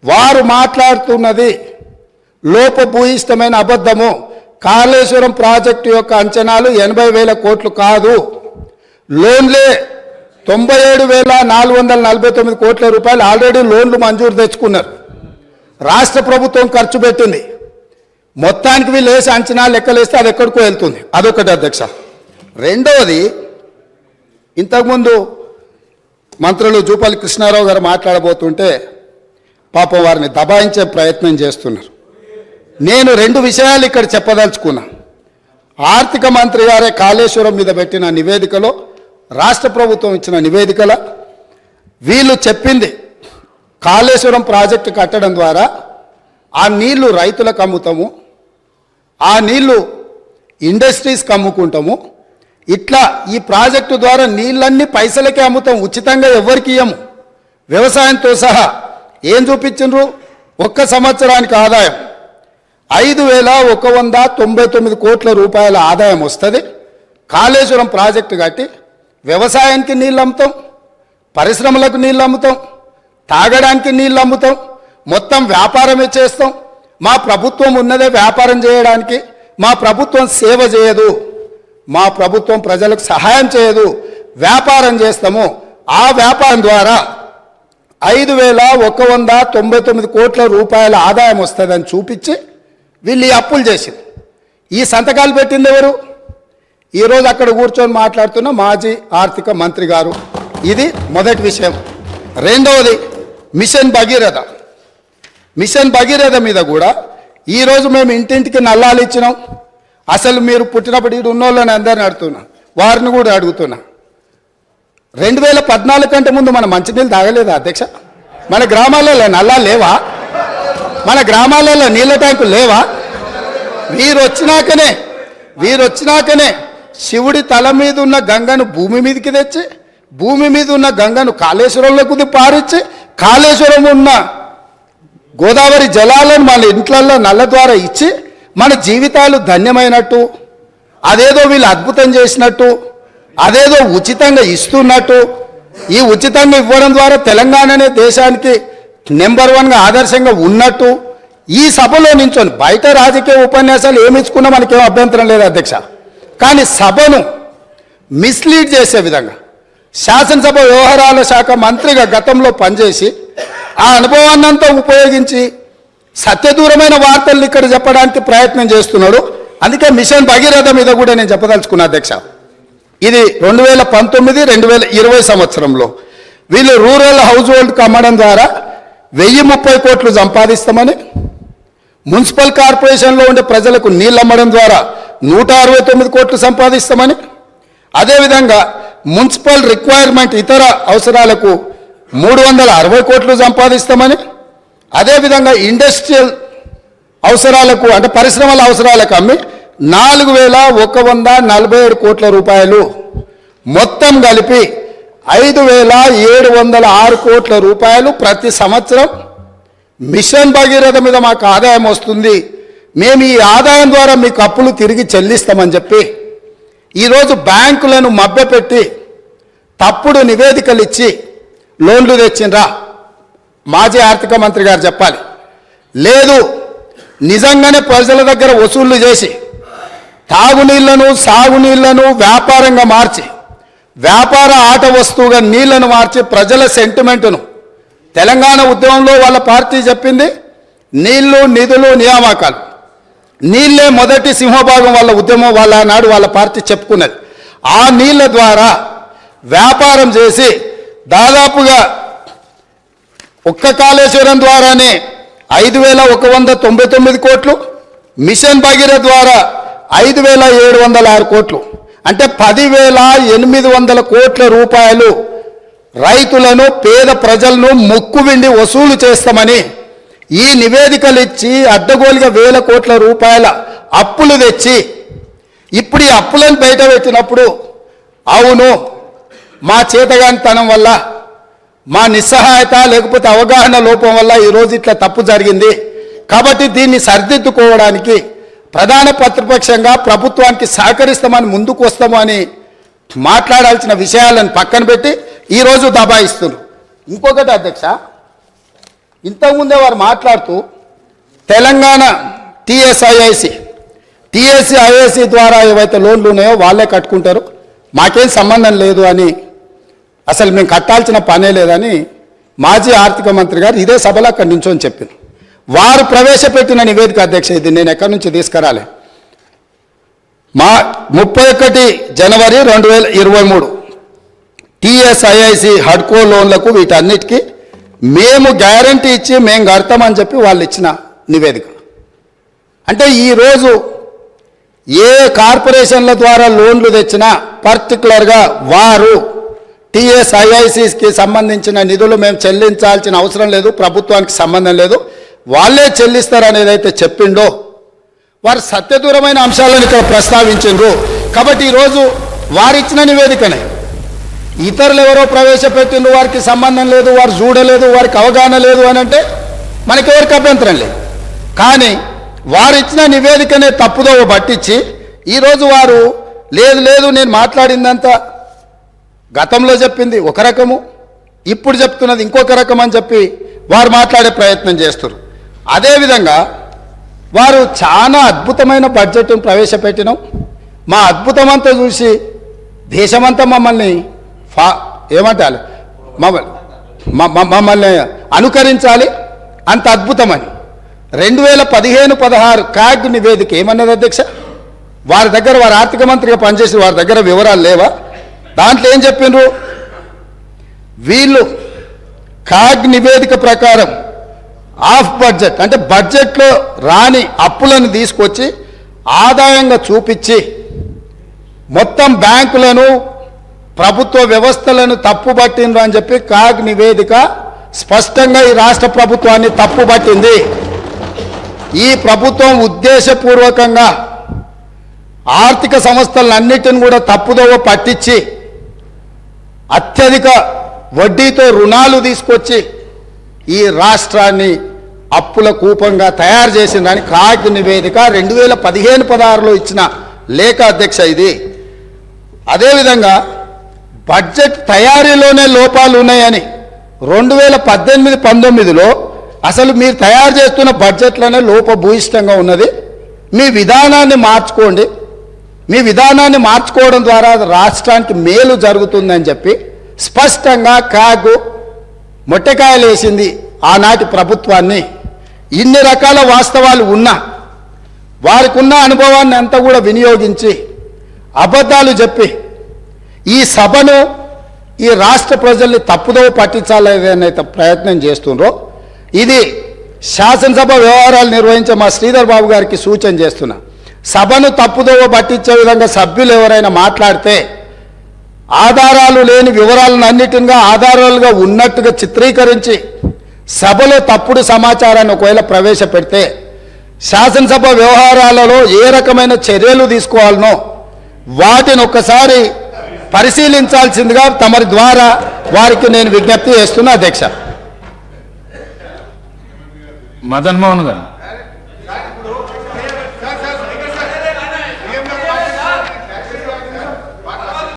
వారు మాట్లాడుతున్నది లోపభూయిష్టమైన అబద్ధము. కాళేశ్వరం ప్రాజెక్టు యొక్క అంచనాలు 80,000 కోట్లు కాదు. లోన్లే 97,449 కోట్ల రూపాయలు ఆల్రెడీ లోన్లు మంజూరు తెచ్చుకున్నారు. రాష్ట్ర ప్రభుత్వం ఖర్చు పెట్టింది. మొత్తానికి వీళ్ళు వేసి అంచనా లెక్కలేస్తే అది ఎక్కడికో వెళ్తుంది. అదొకటి అధ్యక్ష. రెండవది, ఇంతకుముందు మంత్రులు జూపల్లి కృష్ణారావు గారు మాట్లాడబోతుంటే పాపం వారిని దబాయించే ప్రయత్నం చేస్తున్నారు. నేను 2 విషయాలు ఇక్కడ చెప్పదలుచుకున్నా. ఆర్థిక మంత్రి గారే కాళేశ్వరం మీద పెట్టిన నివేదికలో, రాష్ట్ర ప్రభుత్వం ఇచ్చిన నివేదికల వీళ్ళు చెప్పింది కాళేశ్వరం ప్రాజెక్టు కట్టడం ద్వారా ఆ నీళ్లు రైతులకు అమ్ముతాము, ఆ నీళ్లు ఇండస్ట్రీస్కి అమ్ముకుంటాము, ఇట్లా ఈ ప్రాజెక్టు ద్వారా నీళ్ళన్నీ పైసలకే అమ్ముతాం, ఉచితంగా ఎవరికి ఇయ్యము. వ్యవసాయంతో సహా ఏం చూపించిండ్రు? ఒక్క సంవత్సరానికి ఆదాయం 5,199 కోట్ల రూపాయల ఆదాయం వస్తుంది. కాళేశ్వరం ప్రాజెక్టు కట్టి వ్యవసాయానికి నీళ్ళు అమ్ముతాం, పరిశ్రమలకు నీళ్ళు అమ్ముతాం, తాగడానికి నీళ్ళు అమ్ముతాం, మొత్తం వ్యాపారమే చేస్తాం. మా ప్రభుత్వం ఉన్నదే వ్యాపారం చేయడానికి. మా ప్రభుత్వం సేవ చేయదు, మా ప్రభుత్వం ప్రజలకు సహాయం చేయదు, వ్యాపారం చేస్తాము. ఆ వ్యాపారం ద్వారా 5,199 కోట్ల రూపాయల ఆదాయం వస్తుందని చూపించి వీళ్ళు ఈ అప్పులు చేసింది. ఈ సంతకాలు పెట్టింది ఎవరు? ఈరోజు అక్కడ కూర్చొని మాట్లాడుతున్న మాజీ ఆర్థిక మంత్రి గారు. ఇది మొదటి విషయం. రెండవది, మిషన్ భగీరథ. మిషన్ భగీరథ మీద కూడా ఈరోజు మేము ఇంటింటికి నల్లాలు ఇచ్చినాం. అసలు మీరు పుట్టినప్పుడు ఇటు ఉన్నోళ్ళని అందరిని అడుగుతున్నా, వారిని కూడా అడుగుతున్నా. 2014 కంటే ముందు మన మంచినీళ్ళు తాగలేదా అధ్యక్ష? మన గ్రామాలలో నల్లాలు లేవా? మన గ్రామాలలో నీళ్ళ ట్యాంకులు లేవా? వీరొచ్చినాకనే శివుడి తల మీద ఉన్న గంగను భూమి మీదకి తెచ్చి, భూమి మీద ఉన్న గంగను కాళేశ్వరంలోకి పారించి, కాళేశ్వరం ఉన్న గోదావరి జలాలను మన ఇంట్లల్లో నల్ల ద్వారా ఇచ్చి మన జీవితాలు ధన్యమైనట్టు, అదేదో వీళ్ళు అద్భుతం చేసినట్టు, అదేదో ఉచితంగా ఇస్తున్నట్టు, ఈ ఉచితంగా ఇవ్వడం ద్వారా తెలంగాణనే దేశానికి నెంబర్ 1గా ఆదర్శంగా ఉన్నట్టు ఈ సభలో నించొని, బయట రాజకీయ ఉపన్యాసాలు ఏమి ఇచ్చుకున్నా మనకేం అభ్యంతరం లేదు అధ్యక్ష, కానీ సభను మిస్లీడ్ చేసే విధంగా శాసనసభ వ్యవహారాల శాఖ మంత్రిగా గతంలో పనిచేసి ఆ అనుభవాన్నంతా ఉపయోగించి సత్యదూరమైన వార్తలు ఇక్కడ చెప్పడానికి ప్రయత్నం చేస్తున్నాడు. అందుకే మిషన్ భగీరథ మీద కూడా నేను చెప్పదలుచుకున్నా అధ్యక్ష. ఇది 2019-2020 సంవత్సరంలో వీళ్ళు రూరల్ హౌస్ హోల్డ్కి అమ్మడం ద్వారా 1,030 కోట్లు సంపాదిస్తామని, మున్సిపల్ కార్పొరేషన్లో ఉండే ప్రజలకు నీళ్ళు అమ్మడం ద్వారా 169 కోట్లు సంపాదిస్తామని, అదేవిధంగా మున్సిపల్ రిక్వైర్మెంట్ ఇతర అవసరాలకు 360 కోట్లు సంపాదిస్తామని, అదేవిధంగా ఇండస్ట్రియల్ అవసరాలకు అంటే పరిశ్రమల అవసరాలకు అమ్మి 4,147 కోట్ల రూపాయలు, మొత్తం కలిపి 5,706 కోట్ల రూపాయలు ప్రతి సంవత్సరం మిషన్ భగీరథ మీద మాకు ఆదాయం వస్తుంది. మేము ఈ ఆదాయం ద్వారా మీకు అప్పులు తిరిగి చెల్లిస్తామని చెప్పి ఈరోజు బ్యాంకులను మభ్యపెట్టి తప్పుడు నివేదికలు ఇచ్చి లోన్లు తెచ్చిండ్రా? మాజీ ఆర్థిక మంత్రి గారు చెప్పాలి. లేదు, నిజంగానే ప్రజల దగ్గర వసూళ్లు చేసి తాగునీళ్లను సాగునీళ్లను వ్యాపారంగా మార్చి, వ్యాపార ఆట వస్తువుగా నీళ్లను మార్చి ప్రజల సెంటిమెంటును, తెలంగాణ ఉద్యమంలో వాళ్ళ పార్టీ చెప్పింది నీళ్లు నిధులు నియామకాలు, నీళ్లే మొదటి సింహభాగం వాళ్ళ ఉద్యమం, వాళ్ళ నాడు వాళ్ళ పార్టీ చెప్పుకున్నది. ఆ నీళ్ల ద్వారా వ్యాపారం చేసి దాదాపుగా ఒక్క కాళేశ్వరం ద్వారానే 5,199 కోట్లు, మిషన్ భగీరథ ద్వారా 5,706 కోట్లు, అంటే 10,800 కోట్ల రూపాయలు రైతులను, పేద ప్రజలను ముక్కువిండి వసూలు చేస్తామని ఈ నివేదికలు ఇచ్చి అడ్డగోలుగా 1,000 కోట్ల రూపాయల అప్పులు తెచ్చి ఇప్పుడు ఈ అప్పులను బయట పెట్టినప్పుడు అవును మా చేతగానితనం వల్ల, మా నిస్సహాయత లేకపోతే అవగాహన లోపం వల్ల ఈరోజు ఇట్లా తప్పు జరిగింది, కాబట్టి దీన్ని సరిదిద్దుకోవడానికి ప్రధాన ప్రతిపక్షంగా ప్రభుత్వానికి సహకరిస్తామని ముందుకు వస్తాము అని మాట్లాడాల్సిన విషయాలను పక్కన పెట్టి ఈరోజు దబాయిస్తున్నారు. ఇంకొకటి అధ్యక్ష, ఇంతకుముందే వారు మాట్లాడుతూ తెలంగాణ టీఎస్ఐఐసి ద్వారా ఏవైతే లోన్లు ఉన్నాయో వాళ్ళే కట్టుకుంటారు, మాకేం సంబంధం లేదు అని, అసలు మేము కట్టాల్సిన పనే లేదని మాజీ ఆర్థిక మంత్రి గారు ఇదే సభలో అక్కడి నుంచొని చెప్పింది. వారు ప్రవేశపెట్టిన నివేదిక అధ్యక్ష, ఇది నేను ఎక్కడి నుంచి తీసుకురాలే. 31 జనవరి 2023 టీఎస్ఐఐసి హడ్కో లోన్లకు వీటన్నిటికీ మేము గ్యారంటీ ఇచ్చి మేము కడతామని చెప్పి వాళ్ళు ఇచ్చిన నివేదిక. అంటే ఈరోజు ఏ కార్పొరేషన్ల ద్వారా లోన్లు తెచ్చినా పర్టికులర్గా వారు టీఎస్ఐఐసికి సంబంధించిన నిధులు మేము చెల్లించాల్సిన అవసరం లేదు, ప్రభుత్వానికి సంబంధం లేదు, వాళ్ళే చెల్లిస్తారు అనేది అయితే చెప్పిండో వారు సత్యదూరమైన అంశాలను ఇక్కడ ప్రస్తావించారు. కాబట్టి ఈరోజు వారిచ్చిన నివేదికనే ఇతరులు ఎవరో ప్రవేశపెట్టిండ్రు, వారికి సంబంధం లేదు, వారు చూడలేదు, వారికి అవగాహన లేదు అని అంటే మనకెవరికి అభ్యంతరం లేదు. కానీ వారిచ్చిన నివేదికనే తప్పుదోవ పట్టించి ఈరోజు వారు లేదు నేను మాట్లాడిందంతా గతంలో చెప్పింది ఒక రకము, ఇప్పుడు చెప్తున్నది ఇంకొక రకం అని చెప్పి వారు మాట్లాడే ప్రయత్నం చేస్తారు. అదేవిధంగా వారు చాలా అద్భుతమైన బడ్జెట్ను ప్రవేశపెట్టినాం, మా అద్భుతమంతా చూసి దేశమంతా మమ్మల్ని ఏమంటారు మమ్మల్ని అనుకరించాలి, అంత అద్భుతమని 2015-16 కాగ్ నివేదిక ఏమన్నది అధ్యక్ష? వారి దగ్గర వారు ఆర్థిక మంత్రిగా పనిచేసి వారి దగ్గర వివరాలు లేవా? దాంట్లో ఏం చెప్పిండ్రు? వీళ్ళు కాగ్ నివేదిక ప్రకారం ఆఫ్ బడ్జెట్ అంటే బడ్జెట్లో రాని అప్పులను తీసుకొచ్చి ఆదాయంగా చూపించి మొత్తం బ్యాంకులను ప్రభుత్వ వ్యవస్థలను తప్పుబట్టిండ్రు అని చెప్పి కాగ్ నివేదిక స్పష్టంగా ఈ రాష్ట్ర ప్రభుత్వాన్ని తప్పుబట్టింది. ఈ ప్రభుత్వం ఉద్దేశపూర్వకంగా ఆర్థిక సంస్థలన్నిటిని కూడా తప్పుదోవ పట్టించి అత్యధిక వడ్డీతో రుణాలు తీసుకొచ్చి ఈ రాష్ట్రాన్ని అప్పుల కూపంగా తయారు చేసిందని కాగ్ నివేదిక 2015-16లో ఇచ్చిన లేఖ అధ్యక్ష ఇది. అదేవిధంగా బడ్జెట్ తయారీలోనే లోపాలు ఉన్నాయని 2018-19లో అసలు మీరు తయారు చేస్తున్న బడ్జెట్లోనే లోపభూయిష్టంగా ఉన్నది, మీ విధానాన్ని మార్చుకోండి, మీ విధానాన్ని మార్చుకోవడం ద్వారా రాష్ట్రానికి మేలు జరుగుతుందని చెప్పి స్పష్టంగా కాగు మొట్టకాయలు వేసింది ఆనాటి ప్రభుత్వాన్ని. ఇన్ని రకాల వాస్తవాలు ఉన్నా వారికి ఉన్న అనుభవాన్ని అంతా కూడా వినియోగించి అబద్ధాలు చెప్పి ఈ సభను ఈ రాష్ట్ర ప్రజల్ని తప్పుదోవ పట్టించాలని అయితే ప్రయత్నం చేస్తుండ్రో ఇది శాసనసభ వ్యవహారాలు నిర్వహించే మా శ్రీధర్ బాబు గారికి సూచన చేస్తున్నా. సభను తప్పుదోవ పట్టించే విధంగా సభ్యులు ఎవరైనా మాట్లాడితే ఆధారాలు లేని వివరాలను అన్నిటిగా ఆధారాలుగా ఉన్నట్టుగా చిత్రీకరించి సభలో తప్పుడు సమాచారాన్ని ఒకవేళ ప్రవేశపెడితే శాసనసభ వ్యవహారాలలో ఏ రకమైన చర్యలు తీసుకోవాలనో వాటిని ఒక్కసారి పరిశీలించాల్సిందిగా తమరి ద్వారా వారికి నేను విజ్ఞప్తి చేస్తున్నా అధ్యక్ష. మదన్ మోహన్ గారు.